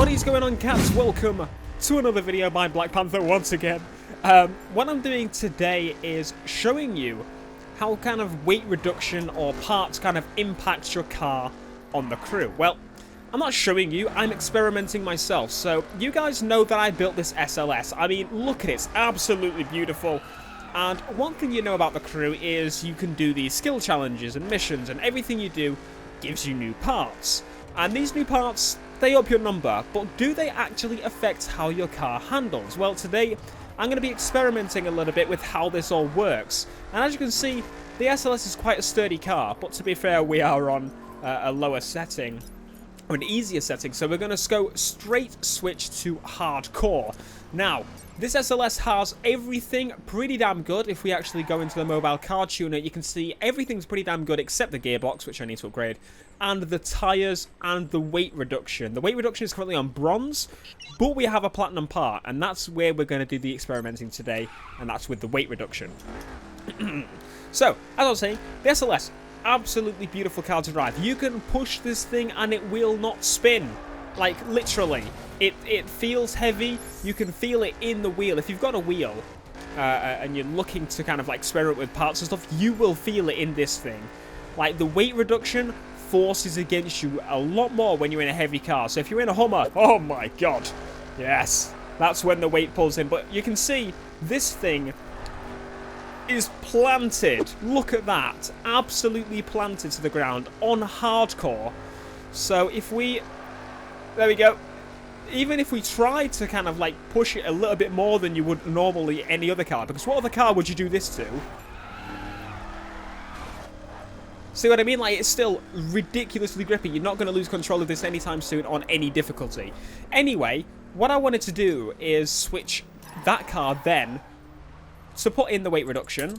What is going on, cats? Welcome to another video by BlackPanthaa once again. What I'm doing today is showing you how kind of weight reduction or parts kind of impacts your car on the crew. Well, I'm not showing you, I'm experimenting myself. So you guys know that I built this SLS. I mean, look at it, it's absolutely beautiful. And one thing you know about the crew is you can do these skill challenges and missions, and everything you do gives you new parts. And these new parts, they up your number, but do they actually affect how your car handles? Well, today I'm going to be experimenting a little bit with how this all works. And as you can see, the SLS is quite a sturdy car, but to be fair, we are on a lower setting, or an easier setting, so we're going to go straight switch to hardcore. Now, this SLS has everything pretty damn good. If we actually go into the mobile car tuner, you can see everything's pretty damn good except the gearbox, which I need to upgrade, and the tyres and the weight reduction. The weight reduction is currently on bronze, but we have a platinum part, and that's where we're going to do the experimenting today, and that's with the weight reduction. So, as I was saying, the SLS, absolutely beautiful car to drive. You can push this thing and it will not spin. Like, literally. It feels heavy. You can feel it in the wheel. If you've got a wheel and you're looking to kind of like experiment with parts and stuff, you will feel it in this thing. Like, the weight reduction forces against you a lot more when you're in a heavy car. So if you're in a Hummer, oh my god, yes, that's when the weight pulls in. But you can see this thing is planted. Look at that. Absolutely planted to the ground on hardcore. So if we... There we go. Even if we try to kind of like push it a little bit more than you would normally any other car, because what other car would you do this to? See what I mean? Like, it's still ridiculously grippy. You're not going to lose control of this anytime soon on any difficulty. Anyway, what I wanted to do is switch that car then to put in the weight reduction.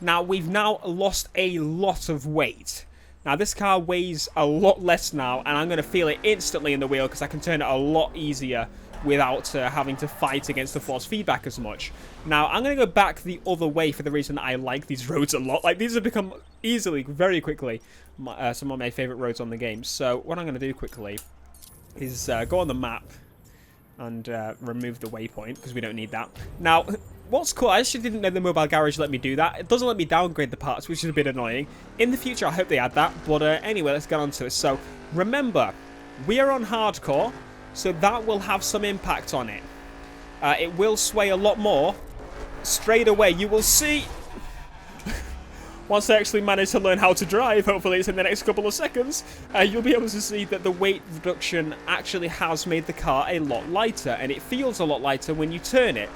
Now, we've now lost a lot of weight. Now, this car weighs a lot less now, and I'm going to feel it instantly in the wheel because I can turn it a lot easier without having to fight against the force feedback as much. Now, I'm going to go back the other way for the reason that I like these roads a lot. Like, these have become easily, very quickly, some of my favourite roads on the game. So, what I'm going to do quickly is go on the map and remove the waypoint because we don't need that. Now, what's cool, I actually didn't know the mobile garage let me do that. It doesn't let me downgrade the parts, which is a bit annoying. In the future, I hope they add that. But anyway, let's get on to it. So, remember, we are on hardcore, so that will have some impact on it. It will sway a lot more. Straight away, you will see... Once I actually manage to learn how to drive, hopefully it's in the next couple of seconds, you'll be able to see that the weight reduction actually has made the car a lot lighter, and it feels a lot lighter when you turn it.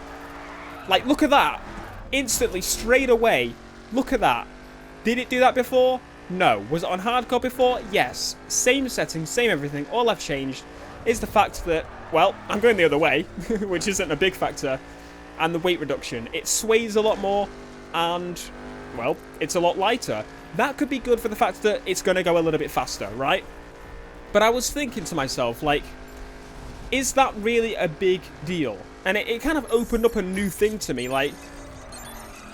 Like, look at that. Instantly, straight away. Look at that. Did it do that before? No. Was it on hardcore before? Yes. Same settings, same everything. All I've changed is the fact that, well, I'm going the other way, which isn't a big factor, and the weight reduction. It sways a lot more, and, well, it's a lot lighter. That could be good for the fact that it's going to go a little bit faster, right? But I was thinking to myself, like, is that really a big deal? And it kind of opened up a new thing to me, like...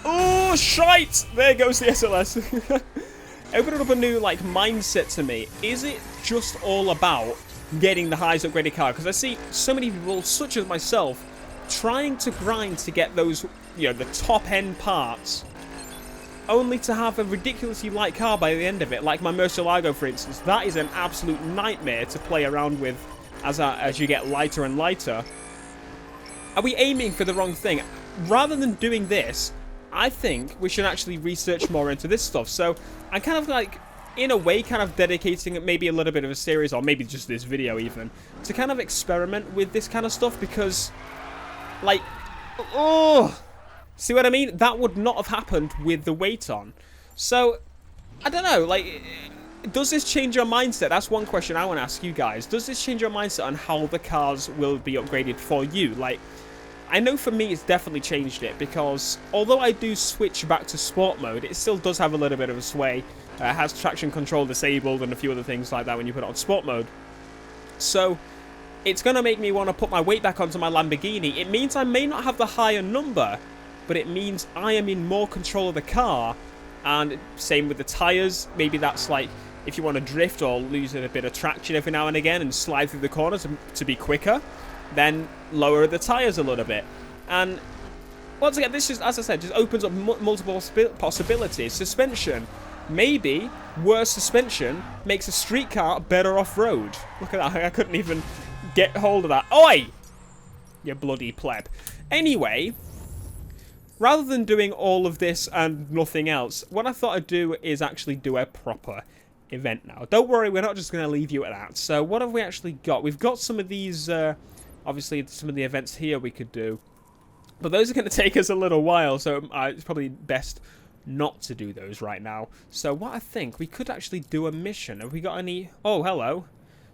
Oh, shite! There goes the SLS. Opened up a new, like, mindset to me. Is it just all about getting the highest upgraded car? Because I see so many people, such as myself, trying to grind to get those, you know, the top-end parts, only to have a ridiculously light car by the end of it. Like my Murcielago, for instance. That is an absolute nightmare to play around with as you get lighter and lighter. Are we aiming for the wrong thing? Rather than doing this, I think we should actually research more into this stuff. So I'm kind of like, in a way, kind of dedicating maybe a little bit of a series, or maybe just this video even, to kind of experiment with this kind of stuff because, like, oh, see what I mean? That would not have happened with the weight on. So, I don't know, like, does this change your mindset? That's one question I want to ask you guys. Does this change your mindset on how the cars will be upgraded for you? Like, I know for me it's definitely changed it because although I do switch back to sport mode, it still does have a little bit of a sway. It has traction control disabled and a few other things like that when you put it on sport mode. So, it's going to make me want to put my weight back onto my Lamborghini. It means I may not have the higher number, but it means I am in more control of the car. And same with the tyres. Maybe that's like if you want to drift or lose a bit of traction every now and again and slide through the corners to be quicker, then lower the tyres a little bit. And once again, this just, as I said, just opens up multiple possibilities. Suspension. Maybe worse suspension makes a street car better off-road. Look at that. I couldn't even get hold of that. Oi! You bloody pleb. Anyway, rather than doing all of this and nothing else, what I thought I'd do is actually do a proper event now. Don't worry, we're not just going to leave you at that. So what have we actually got? We've got some of these, obviously some of the events here we could do. But those are going to take us a little while, so it's probably best not to do those right now. So what I think, we could actually do a mission. Have we got any... Oh, hello.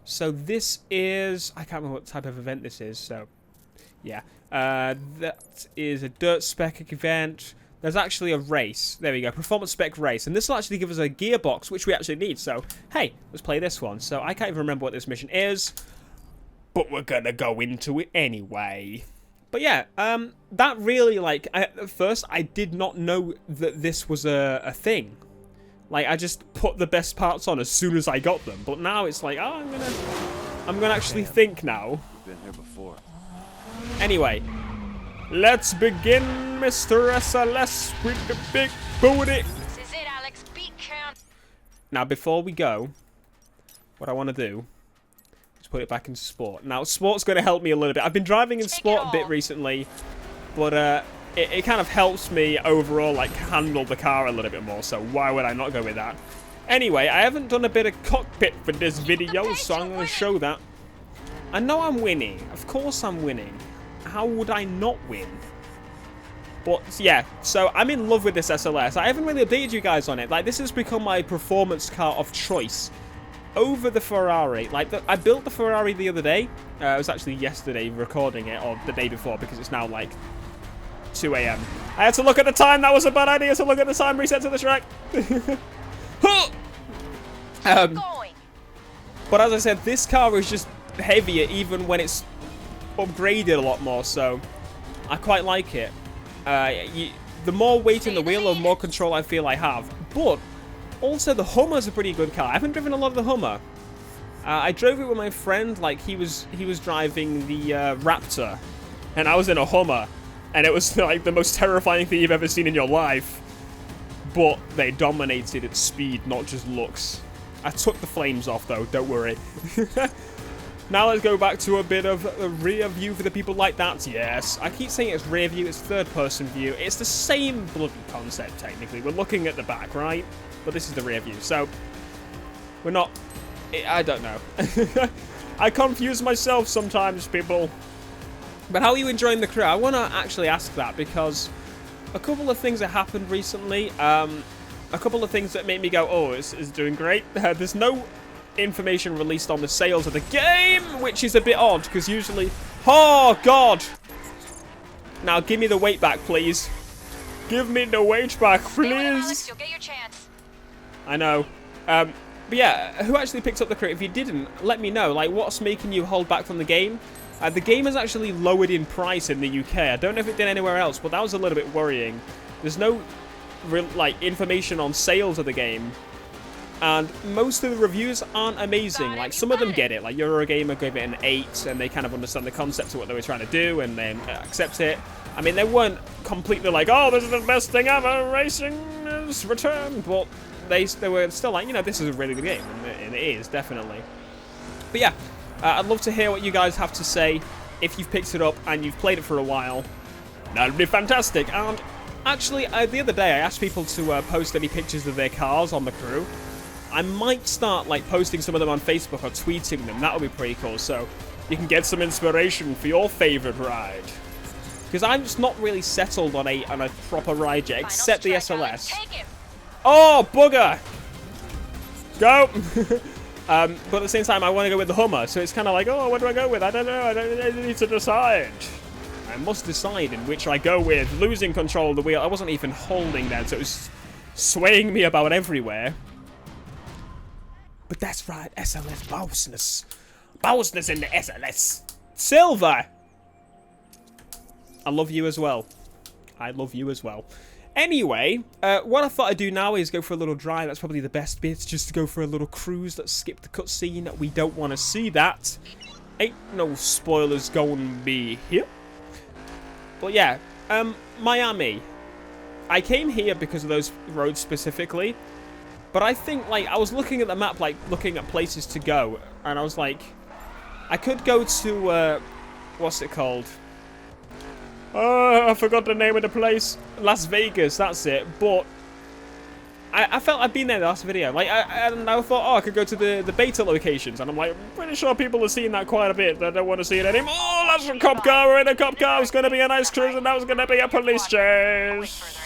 So this is... I can't remember what type of event this is, so... Yeah. That is a dirt spec event. There's actually a race. There we go. Performance spec race. And this will actually give us a gearbox, which we actually need. So, hey, let's play this one. So I can't even remember what this mission is. But we're going to go into it anyway. But yeah, that really, like, at first, I did not know that this was a thing. Like, I just put the best parts on as soon as I got them. But now it's like, oh, I'm gonna actually think now. Been here before. Anyway, let's begin, Mr. SLS with the big booty. This is it, Alex. Beat count. Now, before we go, what I want to do... put it back into sport. Now, sport's going to help me a little bit. I've been driving in sport a bit recently, but it kind of helps me overall, like, handle the car a little bit more, so why would I not go with that? Anyway, I haven't done a bit of cockpit for this video, so I'm going to show that. I know I'm winning. Of course I'm winning. How would I not win? But, yeah, so I'm in love with this SLS. I haven't really updated you guys on it. Like, this has become my performance car of choice over the Ferrari. Like, I built the Ferrari the other day. It was actually yesterday recording it, or the day before, because it's now like 2 AM. I had to look at the time. That was a bad idea to look at the time. Reset to the track. But as I said, this car is just heavier even when it's upgraded a lot more, so I quite like it. The more weight in the wheel, the more control I feel I have. But also, the Hummer's a pretty good car. I haven't driven a lot of the Hummer. I drove it with my friend. Like, he was driving the Raptor, and I was in a Hummer, and it was like the most terrifying thing you've ever seen in your life. But they dominated its speed, not just looks. I took the flames off, though. Don't worry. Now let's go back to a bit of a rear view for the people like that. Yes, I keep saying it's rear view. It's third-person view. It's the same bloody concept, technically. We're looking at the back, right? But this is the rear view, so we're not... I don't know. I confuse myself sometimes, people. But how are you enjoying the crew? I want to actually ask that, because a couple of things that happened recently, a couple of things that made me go, oh, it's doing great. There's no information released on the sales of the game, which is a bit odd, because usually... Oh, God! Now, give me the weight back, please. Give me the weight back, please. Alex, you'll get your chance. I know. But yeah, who actually picked up the crate? If you didn't, let me know. Like, what's making you hold back from the game? The game has actually lowered in price in the UK. I don't know if it did anywhere else, but that was a little bit worrying. There's no real, like, information on sales of the game. And most of the reviews aren't amazing. Like, some of them get it. Like, Eurogamer gave it an 8, and they kind of understand the concept of what they were trying to do, and then accept it. I mean, they weren't completely like, oh, this is the best thing ever, racing has returned, but they were still like, you know, this is a really good game, and it is, definitely. But yeah, I'd love to hear what you guys have to say if you've picked it up and you've played it for a while. That'd be fantastic. And actually, the other day, I asked people to post any pictures of their cars on the crew. I might start, like, posting some of them on Facebook or tweeting them. That would be pretty cool, so you can get some inspiration for your favorite ride. Because I'm just not really settled on a proper ride yet, except the SLS. Oh, bugger! Go! But at the same time, I want to go with the Hummer, so it's kind of like, oh, what do I go with? I don't know, I need to decide. I must decide in which I go with. Losing control of the wheel. I wasn't even holding that, so it was swaying me about everywhere. But that's right, SLS bossness. Bossness in the SLS. Silver! I love you as well. I love you as well. Anyway, what I thought I'd do now is go for a little drive. That's probably the best bit, just to go for a little cruise. Let's skip the cutscene. We don't want to see that. Ain't no spoilers going to be here. But yeah, Miami. I came here because of those roads specifically. But I think, like, I was looking at the map, like, looking at places to go. And I was like, I could go to, what's it called? I forgot the name of the place. Las Vegas, that's it. But I felt I'd been there last video. Like, and I thought, oh, I could go to the beta locations. And I'm like, I'm pretty sure people have seen that quite a bit. They don't want to see it anymore. Oh, that's a cop car. We're in a cop car. It's going to be a nice cruise, and now it's going to be a police chase.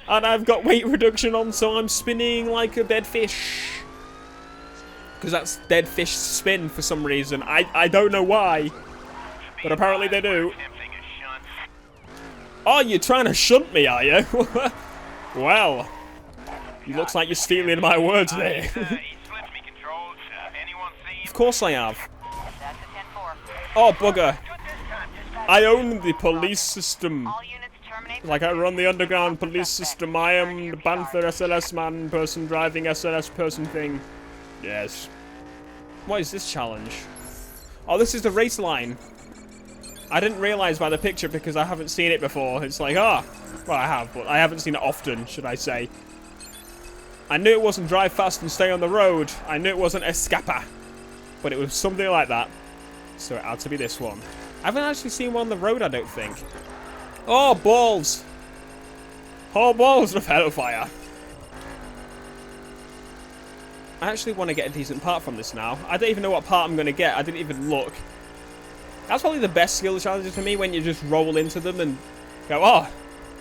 And I've got weight reduction on, so I'm spinning like a dead fish. Because that's dead fish spin for some reason. I don't know why. But apparently they do. Oh, you're trying to shunt me, are you? Well, it looks like you're stealing my words there. Of course I have. Oh, bugger. I own the police system. Like, I run the underground police system. I am the Panther SLS man, person driving SLS person thing. Yes. What is this challenge? Oh, this is the race line. I didn't realise by the picture because I haven't seen it before. It's like, well, I have, but I haven't seen it often, should I say. I knew it wasn't drive fast and stay on the road. I knew it wasn't escapa. But it was something like that. So it had to be this one. I haven't actually seen one on the road, I don't think. Oh, balls. Oh, balls of hellfire. I actually want to get a decent part from this now. I don't even know what part I'm going to get. I didn't even look. That's probably the best skill challenges for me, when you just roll into them and go, oh,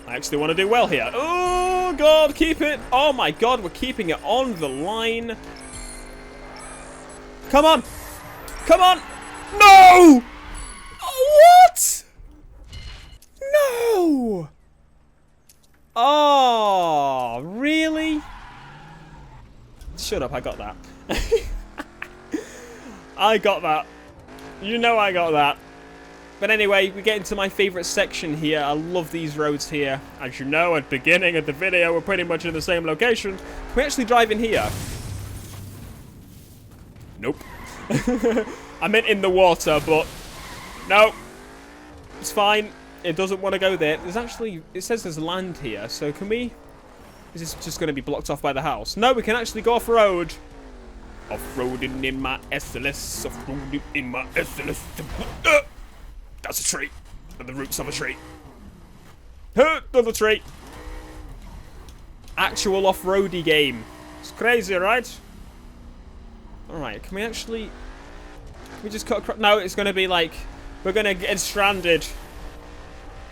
I actually want to do well here. Oh, God, keep it. Oh, my God, we're keeping it on the line. Come on. Come on. No! What? No! Oh, really? Shut up, I got that. I got that. You know I got that. But anyway, we get into my favourite section here. I love these roads here. As you know, at the beginning of the video, we're pretty much in the same location. We actually drive in here. Nope. I meant in the water, but no. It's fine. It doesn't want to go there. There's actually, it says there's land here. So can we, is this just going to be blocked off by the house? No, we can actually go off-road. Off-roading in my SLS, off-roading in my SLS. That's a tree. At the roots of a tree. Another tree. Actual off-roady game. It's crazy, right? Alright, can we actually... Can we just cut across? No, it's going to be like... We're going to get stranded.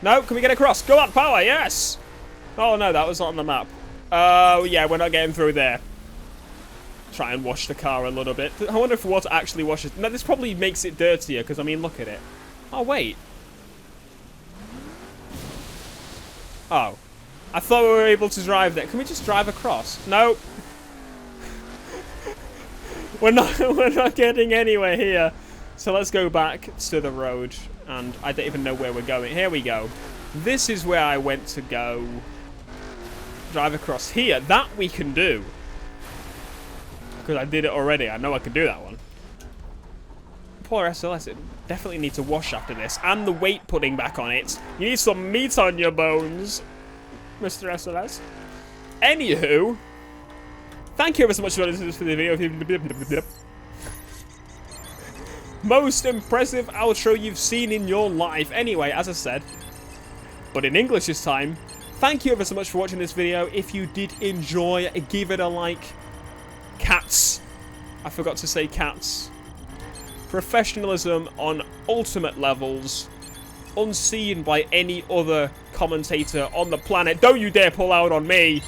No, can we get across? Go on, power, yes! Oh, no, that was not on the map. Oh, yeah, we're not getting through there. Try and wash the car a little bit. I wonder if water actually washes... No, this probably makes it dirtier, because, I mean, look at it. Oh, wait. Oh. I thought we were able to drive there. Can we just drive across? Nope. we're not getting anywhere here. So let's go back to the road. And I don't even know where we're going. Here we go. This is where I went to go. Drive across here. That we can do. Because I did it already. I know I can do that one. Poor SLS. It definitely needs to wash after this. And the weight putting back on it. You need some meat on your bones, Mr. SLS. Anywho. Thank you ever so much for listening to this video. Most impressive outro you've seen in your life. Anyway, as I said, but in English this time, thank you ever so much for watching this video. If you did enjoy, give it a like. Cats. I forgot to say cats. Professionalism on ultimate levels. Unseen by any other commentator on the planet. Don't you dare pull out on me.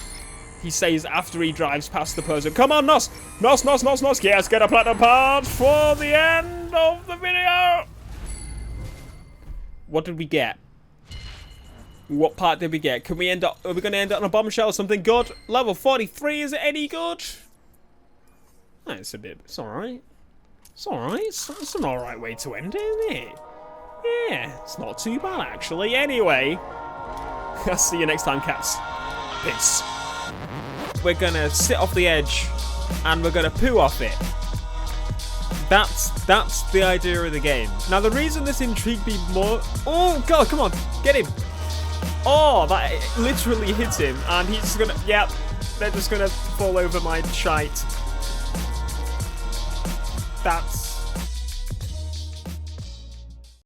He says after he drives past the person. Come on, Nos! Nos, Nos, Nos, Nos! Yes, get a platinum part for the end of the video! What did we get? What part did we get? Can we end up... Are we going to end up on a bombshell or something good? Level 43, is it any good? Oh, it's a bit... It's alright. It's alright. It's an alright way to end it, isn't it? Yeah, it's not too bad, actually. Anyway... I'll see you next time, cats. Peace. We're gonna sit off the edge, and we're gonna poo off it. That's the idea of the game. Now, the reason this intrigued me more... Oh, God, come on. Get him. Oh, that literally hit him. And he's just gonna... Yeah, they're just gonna fall over my shite. That's...